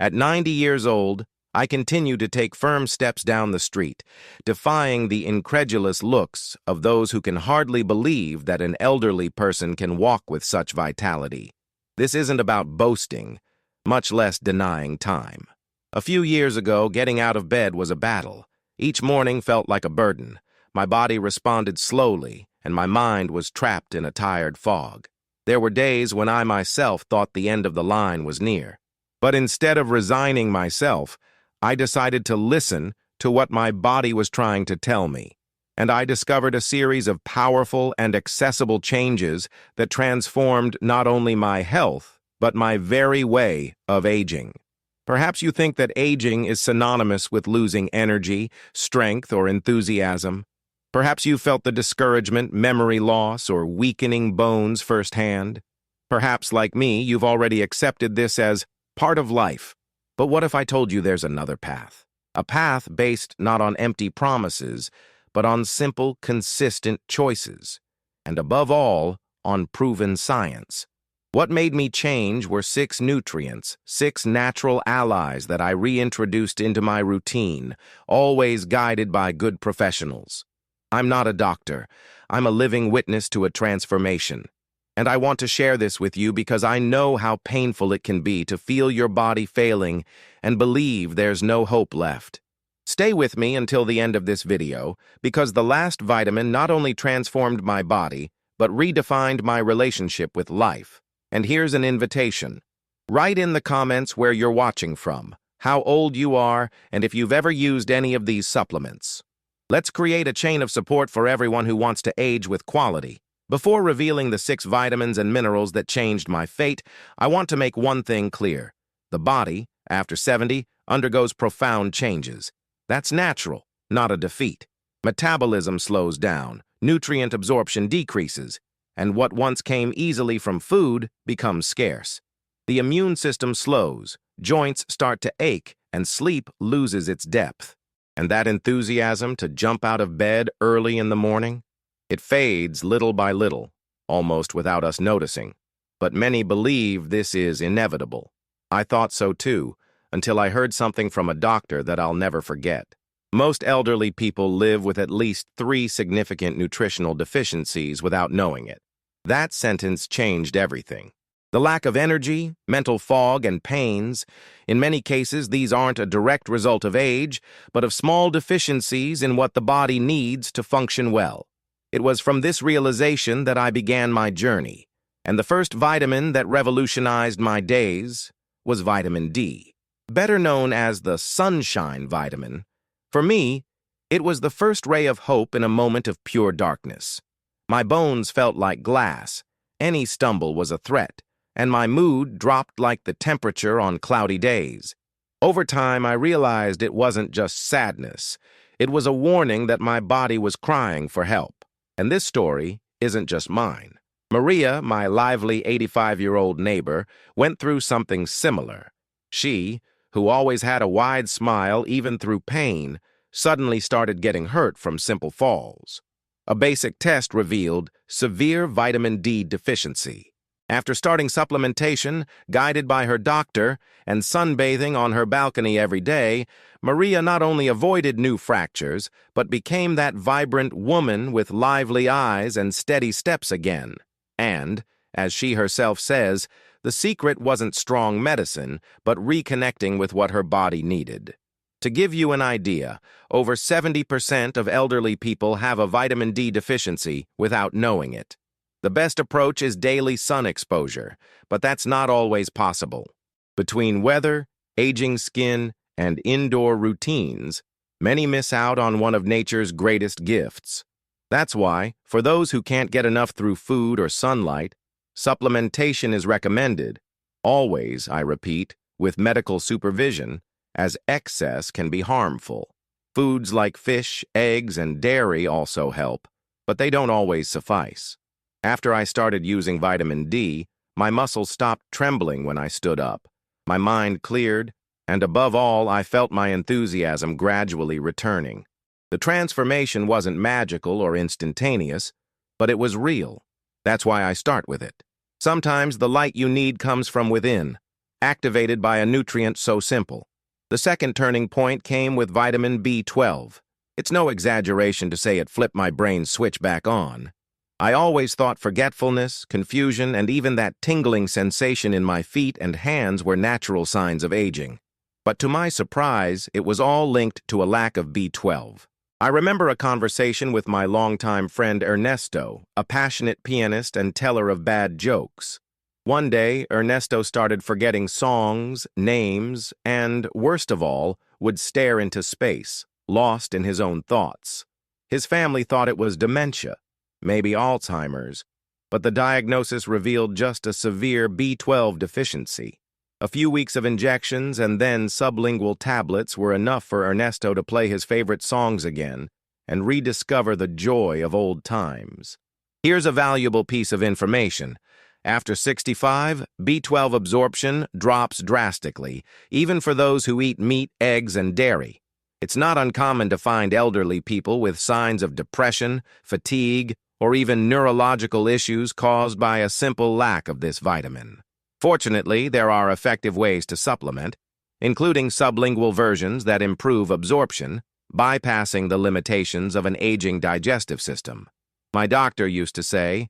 At 90 years old, I continue to take firm steps down the street, defying the incredulous looks of those who can hardly believe that an elderly person can walk with such vitality. This isn't about boasting, much less denying time. A few years ago, getting out of bed was a battle. Each morning felt like a burden. My body responded slowly, and my mind was trapped in a tired fog. There were days when I myself thought the end of the line was near. But instead of resigning myself, I decided to listen to what my body was trying to tell me. And I discovered a series of powerful and accessible changes that transformed not only my health, but my very way of aging. Perhaps you think that aging is synonymous with losing energy, strength, or enthusiasm. Perhaps you felt the discouragement, memory loss, or weakening bones firsthand. Perhaps, like me, you've already accepted this as part of life. But what if I told you there's another path? A path based not on empty promises, but on simple, consistent choices. And above all, on proven science. What made me change were 6 nutrients, 6 natural allies that I reintroduced into my routine, always guided by good professionals. I'm not a doctor. I'm a living witness to a transformation. And I want to share this with you because I know how painful it can be to feel your body failing and believe there's no hope left. Stay with me until the end of this video because the last vitamin not only transformed my body, but redefined my relationship with life. And here's an invitation. Write in the comments where you're watching from, how old you are, and if you've ever used any of these supplements. Let's create a chain of support for everyone who wants to age with quality. Before revealing the 6 vitamins and minerals that changed my fate, I want to make one thing clear. The body, after 70, undergoes profound changes. That's natural, not a defeat. Metabolism slows down, nutrient absorption decreases, and what once came easily from food becomes scarce. The immune system slows, joints start to ache, and sleep loses its depth. And that enthusiasm to jump out of bed early in the morning? It fades little by little, almost without us noticing. But many believe this is inevitable. I thought so too, until I heard something from a doctor that I'll never forget. Most elderly people live with at least 3 significant nutritional deficiencies without knowing it. That sentence changed everything. The lack of energy, mental fog, and pains. In many cases, these aren't a direct result of age, but of small deficiencies in what the body needs to function well. It was from this realization that I began my journey, and the first vitamin that revolutionized my days was vitamin D, better known as the sunshine vitamin. For me, it was the first ray of hope in a moment of pure darkness. My bones felt like glass, any stumble was a threat, and my mood dropped like the temperature on cloudy days. Over time, I realized it wasn't just sadness. It was a warning that my body was crying for help. And this story isn't just mine. Maria, my lively 85-year-old neighbor, went through something similar. She, who always had a wide smile even through pain, suddenly started getting hurt from simple falls. A basic test revealed severe vitamin D deficiency. After starting supplementation, guided by her doctor, and sunbathing on her balcony every day, Maria not only avoided new fractures, but became that vibrant woman with lively eyes and steady steps again. And, as she herself says, the secret wasn't strong medicine, but reconnecting with what her body needed. To give you an idea, over 70% of elderly people have a vitamin D deficiency without knowing it. The best approach is daily sun exposure, but that's not always possible. Between weather, aging skin, and indoor routines, many miss out on one of nature's greatest gifts. That's why, for those who can't get enough through food or sunlight, supplementation is recommended, always, I repeat, with medical supervision, as excess can be harmful. Foods like fish, eggs, and dairy also help, but they don't always suffice. After I started using vitamin D, my muscles stopped trembling when I stood up. My mind cleared, and above all, I felt my enthusiasm gradually returning. The transformation wasn't magical or instantaneous, but it was real. That's why I start with it. Sometimes the light you need comes from within. activated by a nutrient so simple. The second turning point came with vitamin B12. It's no exaggeration to say it flipped my brain's switch back on. I always thought forgetfulness, confusion, and even that tingling sensation in my feet and hands were natural signs of aging. But to my surprise, it was all linked to a lack of B12. I remember a conversation with my longtime friend Ernesto, a passionate pianist and teller of bad jokes. One day, Ernesto started forgetting songs, names, and, worst of all, would stare into space, lost in his own thoughts. His family thought it was dementia, maybe Alzheimer's, but the diagnosis revealed just a severe B12 deficiency. A few weeks of injections and then sublingual tablets were enough for Ernesto to play his favorite songs again and rediscover the joy of old times. Here's a valuable piece of information. After 65, B12 absorption drops drastically, even for those who eat meat, eggs, and dairy. It's not uncommon to find elderly people with signs of depression, fatigue, or even neurological issues caused by a simple lack of this vitamin. Fortunately, there are effective ways to supplement, including sublingual versions that improve absorption, bypassing the limitations of an aging digestive system. My doctor used to say,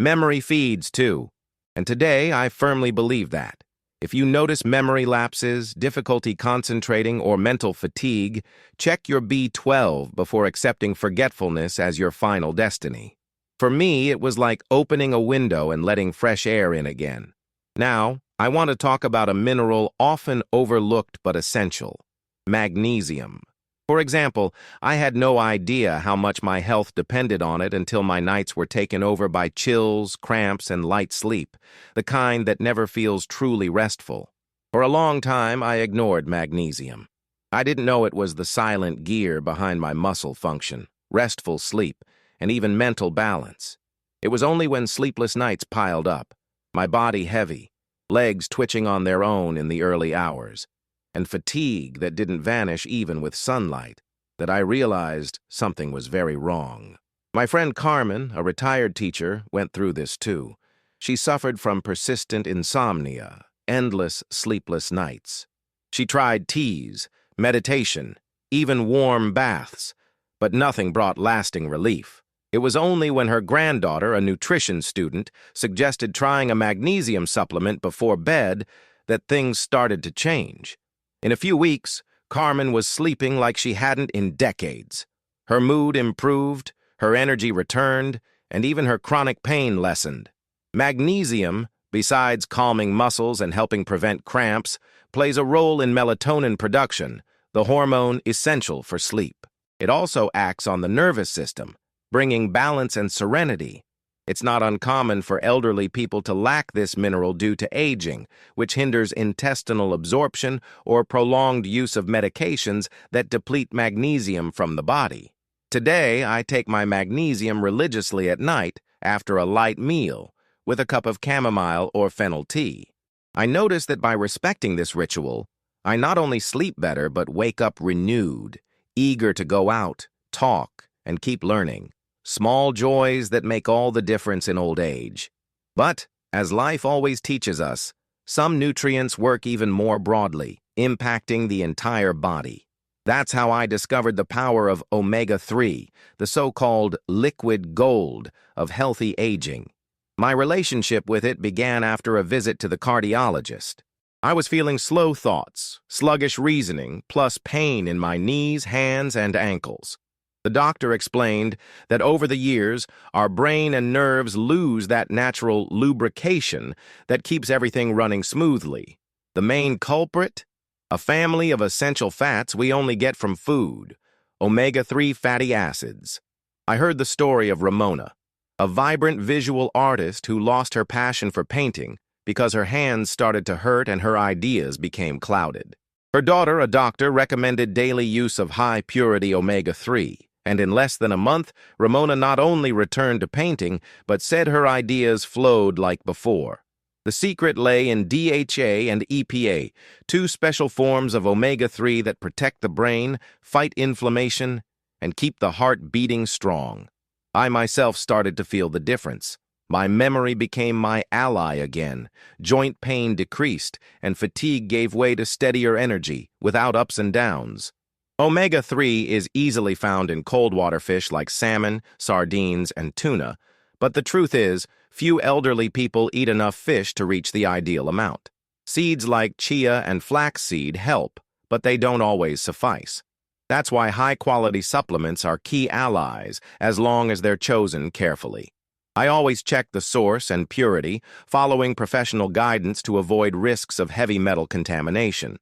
"Memory feeds too." And today, I firmly believe that. If you notice memory lapses, difficulty concentrating, or mental fatigue, check your B12 before accepting forgetfulness as your final destiny. For me, it was like opening a window and letting fresh air in again. Now, I want to talk about a mineral often overlooked but essential: magnesium. For example, I had no idea how much my health depended on it until my nights were taken over by chills, cramps, and light sleep, the kind that never feels truly restful. For a long time, I ignored magnesium. I didn't know it was the silent gear behind my muscle function, restful sleep, and even mental balance. It was only when sleepless nights piled up, my body heavy, legs twitching on their own in the early hours, and fatigue that didn't vanish even with sunlight, that I realized something was very wrong. My friend Carmen, a retired teacher, went through this too. She suffered from persistent insomnia, endless sleepless nights. She tried teas, meditation, even warm baths, but nothing brought lasting relief. It was only when her granddaughter, a nutrition student, suggested trying a magnesium supplement before bed that things started to change. In a few weeks, Carmen was sleeping like she hadn't in decades. Her mood improved, her energy returned, and even her chronic pain lessened. Magnesium, besides calming muscles and helping prevent cramps, plays a role in melatonin production, the hormone essential for sleep. It also acts on the nervous system, bringing balance and serenity. It's not uncommon for elderly people to lack this mineral due to aging, which hinders intestinal absorption or prolonged use of medications that deplete magnesium from the body. Today, I take my magnesium religiously at night after a light meal with a cup of chamomile or fennel tea. I notice that by respecting this ritual, I not only sleep better but wake up renewed, eager to go out, talk, and keep learning. Small joys that make all the difference in old age. But, as life always teaches us, some nutrients work even more broadly, impacting the entire body. That's how I discovered the power of omega-3, the so-called liquid gold of healthy aging. My relationship with it began after a visit to the cardiologist. I was feeling slow thoughts, sluggish reasoning, plus pain in my knees, hands, and ankles. The doctor explained that over the years, our brain and nerves lose that natural lubrication that keeps everything running smoothly. The main culprit? A family of essential fats we only get from food, omega-3 fatty acids. I heard the story of Ramona, a vibrant visual artist who lost her passion for painting because her hands started to hurt and her ideas became clouded. Her daughter, a doctor, recommended daily use of high-purity omega-3. And in less than a month, Ramona not only returned to painting, but said her ideas flowed like before. The secret lay in DHA and EPA, two special forms of omega-3 that protect the brain, fight inflammation, and keep the heart beating strong. I myself started to feel the difference. My memory became my ally again. Joint pain decreased, and fatigue gave way to steadier energy, without ups and downs. Omega-3 is easily found in cold water fish like salmon, sardines, and tuna, but the truth is, few elderly people eat enough fish to reach the ideal amount. Seeds like chia and flaxseed help, but they don't always suffice. That's why high-quality supplements are key allies, as long as they're chosen carefully. I always check the source and purity, following professional guidance to avoid risks of heavy metal contamination.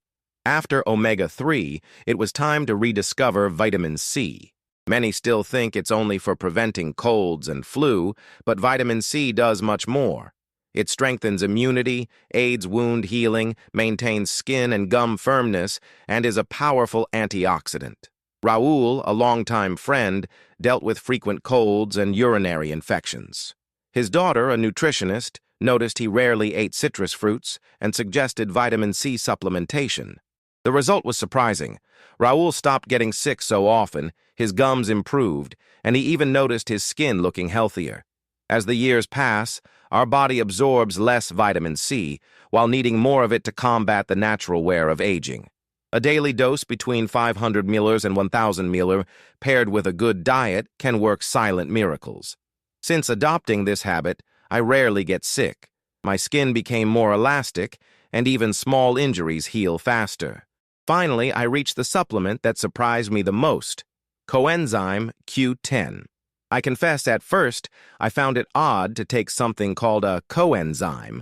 After omega-3, it was time to rediscover vitamin C. Many still think it's only for preventing colds and flu, but vitamin C does much more. It strengthens immunity, aids wound healing, maintains skin and gum firmness, and is a powerful antioxidant. Raul, a longtime friend, dealt with frequent colds and urinary infections. His daughter, a nutritionist, noticed he rarely ate citrus fruits and suggested vitamin C supplementation. The result was surprising. Raul stopped getting sick so often, his gums improved, and he even noticed his skin looking healthier. As the years pass, our body absorbs less vitamin C, while needing more of it to combat the natural wear of aging. A daily dose between 500 milliliters and 1,000 milliliters, paired with a good diet, can work silent miracles. Since adopting this habit, I rarely get sick. My skin became more elastic, and even small injuries heal faster. Finally, I reached the supplement that surprised me the most, coenzyme Q10. I confess at first I found it odd to take something called a coenzyme,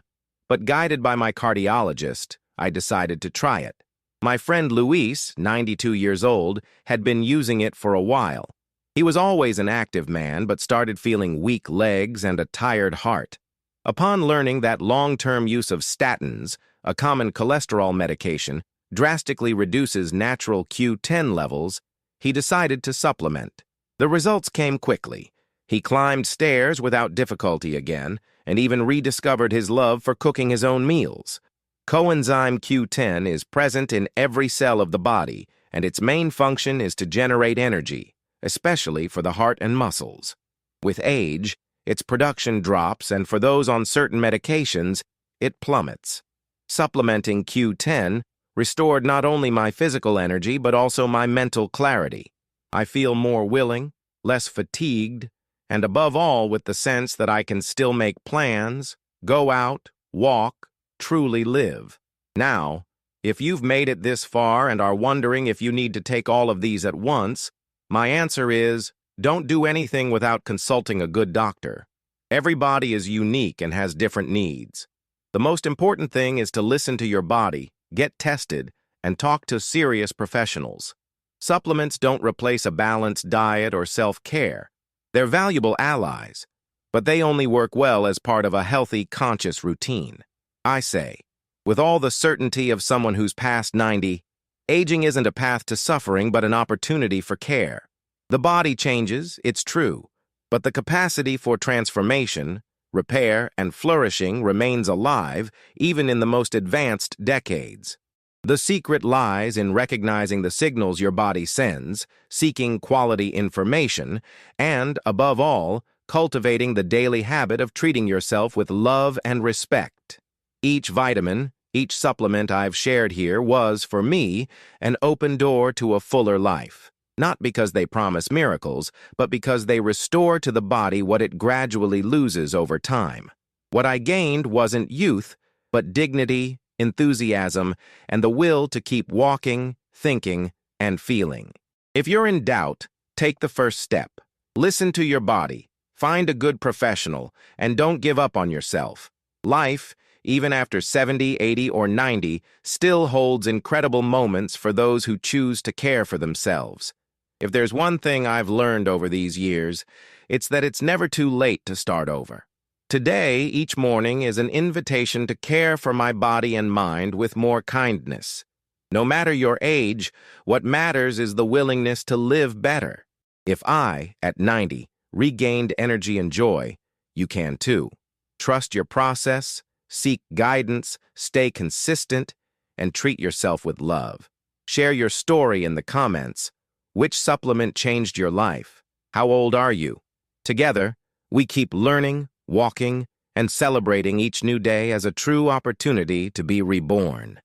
but guided by my cardiologist, I decided to try it. My friend Luis, 92 years old, had been using it for a while. He was always an active man, but started feeling weak legs and a tired heart. Upon learning that long-term use of statins, a common cholesterol medication, drastically reduces natural Q10 levels, he decided to supplement. The results came quickly. He climbed stairs without difficulty again, and even rediscovered his love for cooking his own meals. Coenzyme Q10 is present in every cell of the body, and its main function is to generate energy, especially for the heart and muscles. With age, its production drops, and for those on certain medications, it plummets. Supplementing Q10 restored not only my physical energy, but also my mental clarity. I feel more willing, less fatigued, and above all with the sense that I can still make plans, go out, walk, truly live. Now, if you've made it this far and are wondering if you need to take all of these at once, my answer is, don't do anything without consulting a good doctor. Every body is unique and has different needs. The most important thing is to listen to your body, get tested, and talk to serious professionals. Supplements don't replace a balanced diet or self-care. They're valuable allies, but they only work well as part of a healthy, conscious routine. I say, with all the certainty of someone who's past 90, aging isn't a path to suffering but an opportunity for care. The body changes, it's true, but the capacity for transformation, repair, and flourishing remains alive even in the most advanced decades. The secret lies in recognizing the signals your body sends, seeking quality information, and, above all, cultivating the daily habit of treating yourself with love and respect. Each vitamin, each supplement I've shared here was, for me, an open door to a fuller life. Not because they promise miracles, but because they restore to the body what it gradually loses over time. What I gained wasn't youth, but dignity, enthusiasm, and the will to keep walking, thinking, and feeling. If you're in doubt, take the first step. Listen to your body, find a good professional, and don't give up on yourself. Life, even after 70, 80, or 90, still holds incredible moments for those who choose to care for themselves. If there's one thing I've learned over these years, it's that it's never too late to start over. Today, each morning is an invitation to care for my body and mind with more kindness. No matter your age, what matters is the willingness to live better. If I, at 90, regained energy and joy, you can too. Trust your process, seek guidance, stay consistent, and treat yourself with love. Share your story in the comments. Which supplement changed your life? How old are you? Together, we keep learning, walking, and celebrating each new day as a true opportunity to be reborn.